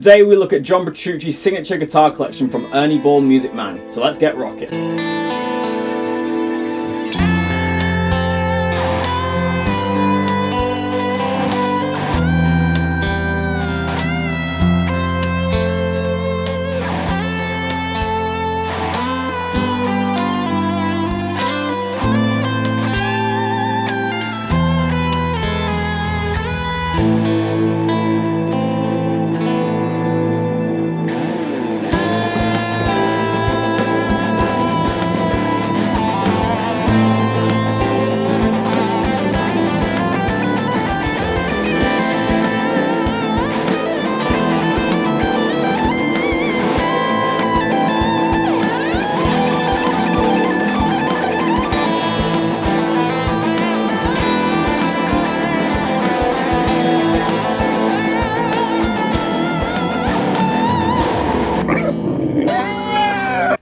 Today we look at John Petrucci's signature guitar collection from Ernie Ball Music Man, so let's get rocking.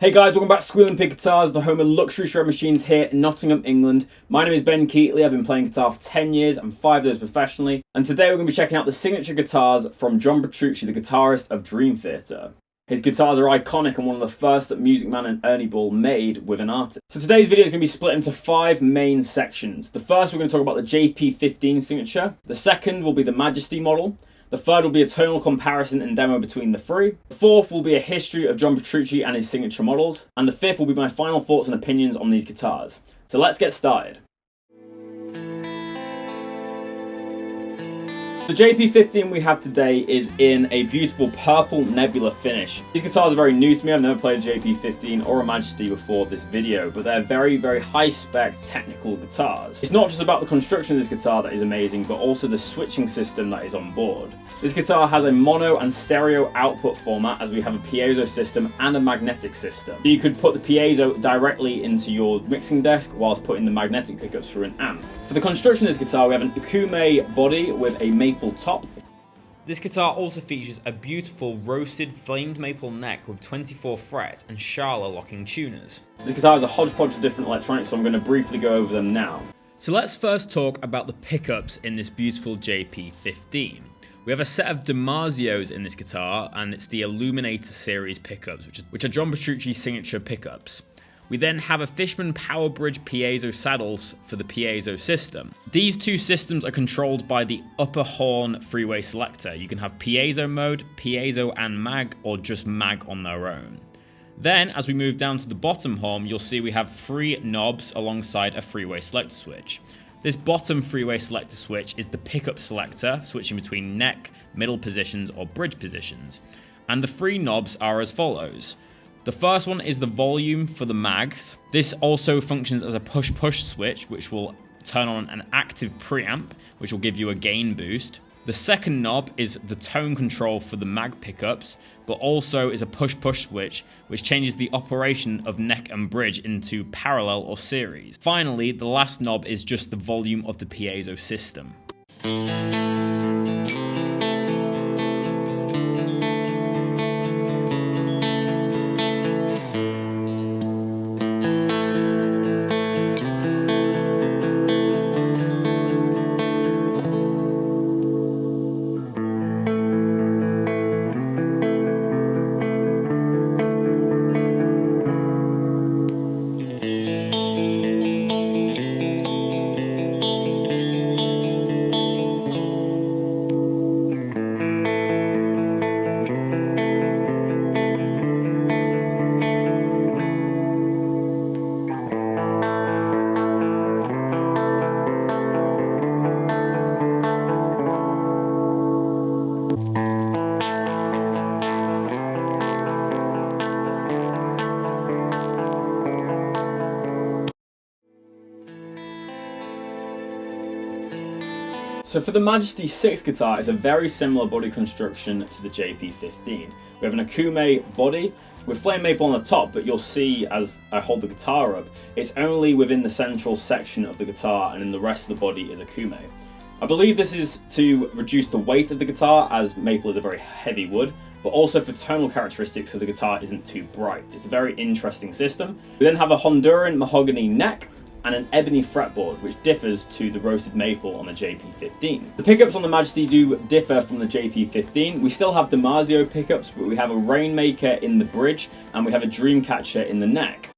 Hey guys, welcome back to Squealing Pig Guitars, the home of luxury shred machines here in Nottingham, England. My name is Ben Keightley. I've been playing guitar for 10 years and 5 of those professionally. And today we're going to be checking out the signature guitars from John Petrucci, the guitarist of Dream Theater. His guitars are iconic and one of the first that Music Man and Ernie Ball made with an artist. So today's video is going to be split into 5 main sections. The first, we're going to talk about the JP15 signature. The second will be the Majesty model. The third will be a tonal comparison and demo between the three. The fourth will be a history of John Petrucci and his signature models. And the fifth will be my final thoughts and opinions on these guitars. So let's get started. The JP15 we have today is in a beautiful purple nebula finish. These guitars are very new to me. I've never played a JP15 or a Majesty before this video, but they're very, very high-spec technical guitars. It's not just about the construction of this guitar that is amazing, but also the switching system that is on board. This guitar has a mono and stereo output format, as we have a piezo system and a magnetic system. So you could put the piezo directly into your mixing desk whilst putting the magnetic pickups through an amp. For the construction of this guitar, we have an Akume body with a maple top. This guitar also features a beautiful roasted flamed maple neck with 24 frets and Schala locking tuners. This guitar has a hodgepodge of different electronics, so I'm going to briefly go over them now. So let's first talk about the pickups in this beautiful JP15. We have a set of DiMarzios in this guitar, and it's the Illuminator series pickups, which are John Petrucci's signature pickups. We then have a Fishman Power Bridge piezo saddles for the piezo system. These two systems are controlled by the upper horn freeway selector. You can have piezo mode, piezo and mag, or just mag on their own. Then, as we move down to the bottom horn, you'll see we have 3 knobs alongside a freeway selector switch. This bottom freeway selector switch is the pickup selector, switching between neck, middle positions, or bridge positions. And the 3 knobs are as follows. The first one is the volume for the mags. This also functions as a push-push switch, which will turn on an active preamp, which will give you a gain boost. The second knob is the tone control for the mag pickups, but also is a push-push switch, which changes the operation of neck and bridge into parallel or series. Finally, the last knob is just the volume of the piezo system. So for the Majesty 6 guitar, it's a very similar body construction to the JP15. We have an Akume body with flame maple on the top, but you'll see as I hold the guitar up, it's only within the central section of the guitar, and then the rest of the body is Akume. I believe this is to reduce the weight of the guitar, as maple is a very heavy wood, but also for tonal characteristics so the guitar isn't too bright. It's a very interesting system. We then have a Honduran mahogany neck, and an ebony fretboard, which differs to the roasted maple on the JP15. The pickups on the Majesty do differ from the JP15. We still have DiMarzio pickups, but we have a Rainmaker in the bridge, and we have a Dreamcatcher in the neck.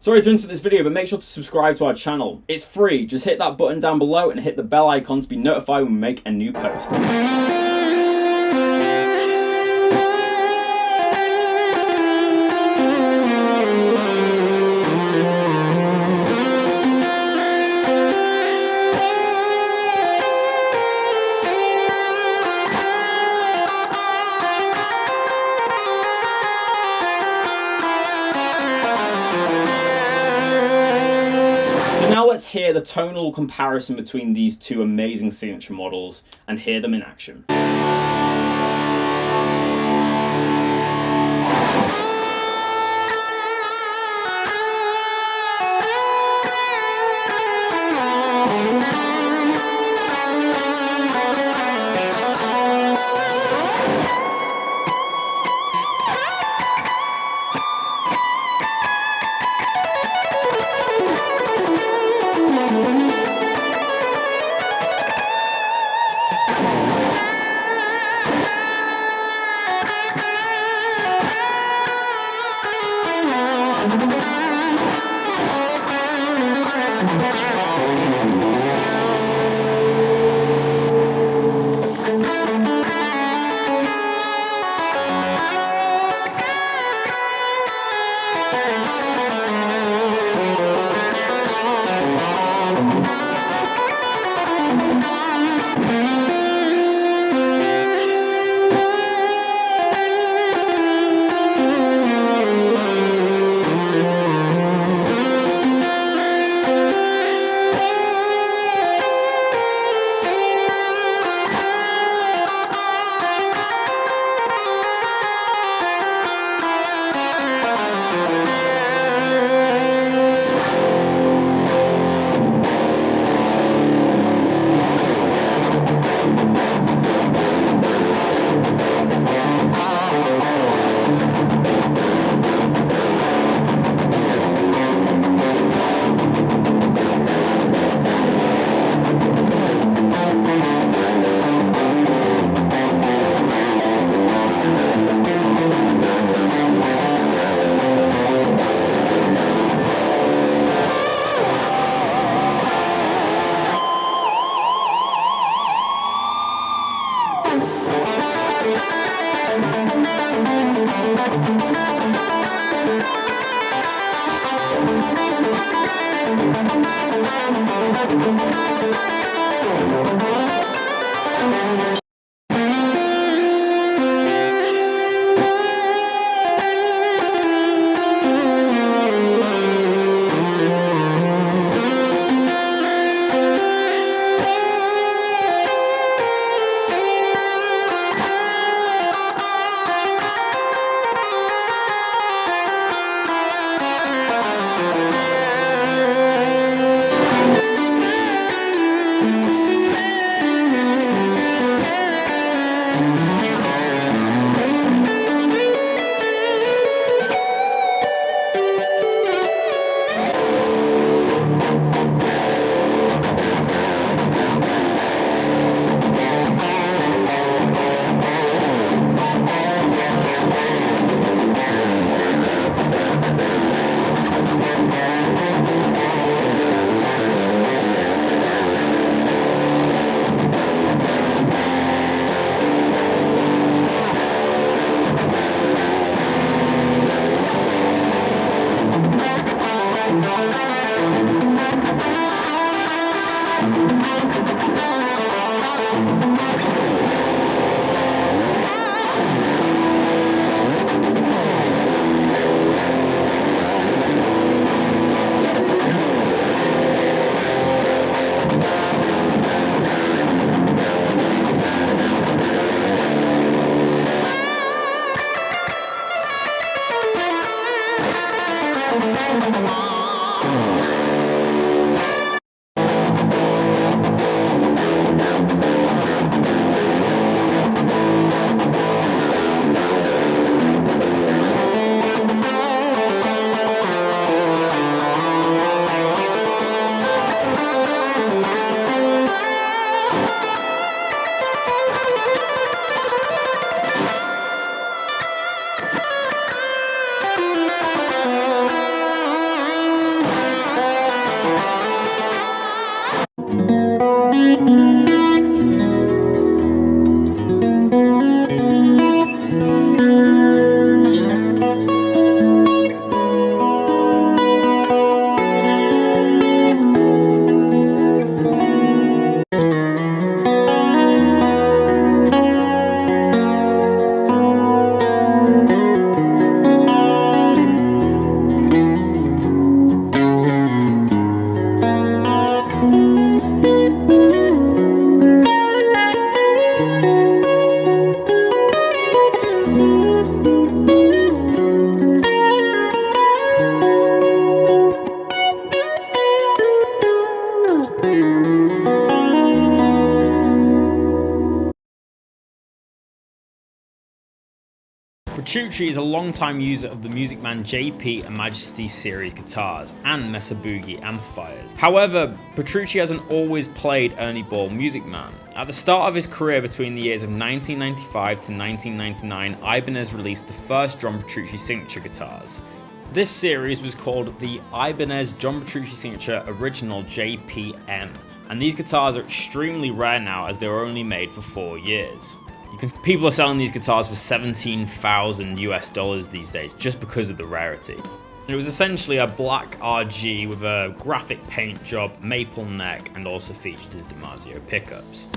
Sorry to interrupt this video, but make sure to subscribe to our channel. It's free, just hit that button down below and hit the bell icon to be notified when we make a new post. So now let's hear the tonal comparison between these two amazing signature models and hear them in action. Petrucci is a long-time user of the Music Man JP and Majesty series guitars and Mesa Boogie amplifiers. However, Petrucci hasn't always played Ernie Ball Music Man. At the start of his career between the years of 1995 to 1999, Ibanez released the first John Petrucci signature guitars. This series was called the Ibanez John Petrucci Signature Original JPM, and these guitars are extremely rare now as they were only made for 4 years. People are selling these guitars for $17,000 US these days just because of the rarity. It was essentially a black RG with a graphic paint job, maple neck, and also featured his DiMarzio pickups.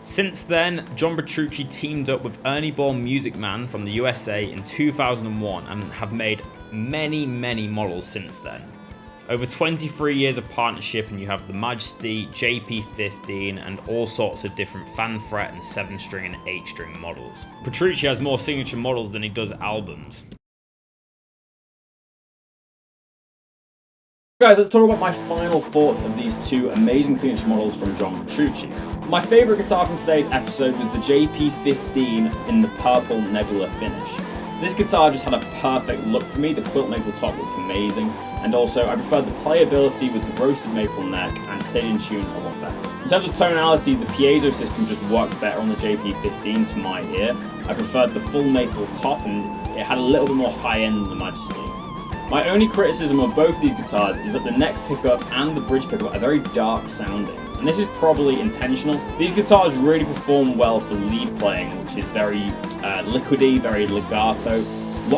Since then, John Petrucci teamed up with Ernie Ball Music Man from the USA in 2001 and have made many models since then. Over 23 years of partnership, and you have the Majesty, JP15, and all sorts of different fan fret and 7-string and 8-string models. Petrucci has more signature models than he does albums. Guys, let's talk about my final thoughts of these two amazing signature models from John Petrucci. My favourite guitar from today's episode was the JP15 in the purple Nebula finish. This guitar just had a perfect look for me. The quilt maple top looked amazing, and also I preferred the playability with the roasted maple neck, and it stayed in tune a lot better. In terms of tonality, the piezo system just worked better on the JP15 to my ear. I preferred the full maple top, and it had a little bit more high end than the Majesty. My only criticism of both these guitars is that the neck pickup and the bridge pickup are very dark sounding, and this is probably intentional. These guitars really perform well for lead playing, which is very liquidy, very legato,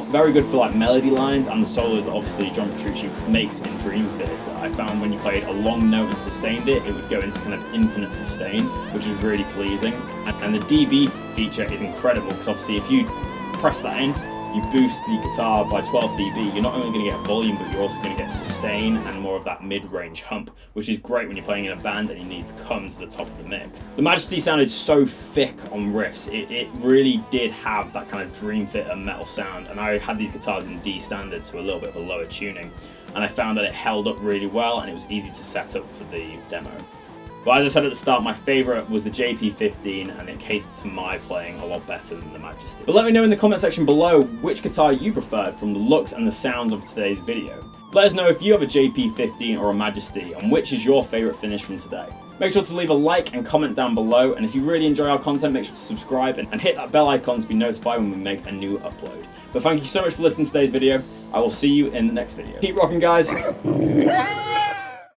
very good for like melody lines, and the solos obviously John Petrucci makes in Dream Theater. I found when you played a long note and sustained it, it would go into kind of infinite sustain, which is really pleasing. And the DB feature is incredible, because obviously if you press that in, you boost the guitar by 12 dB, you're not only going to get volume, but you're also going to get sustain and more of that mid-range hump, which is great when you're playing in a band and you need to come to the top of the mix. The Majesty sounded so thick on riffs, it really did have that kind of Dream Theater metal sound, and I had these guitars in D standard, so a little bit of a lower tuning, and I found that it held up really well and it was easy to set up for the demo. But as I said at the start, my favourite was the JP15, and it catered to my playing a lot better than the Majesty. But let me know in the comment section below which guitar you preferred from the looks and the sounds of today's video. Let us know if you have a JP15 or a Majesty, and which is your favourite finish from today. Make sure to leave a like and comment down below, and if you really enjoy our content, make sure to subscribe and hit that bell icon to be notified when we make a new upload. But thank you so much for listening to today's video. I will see you in the next video. Keep rocking, guys.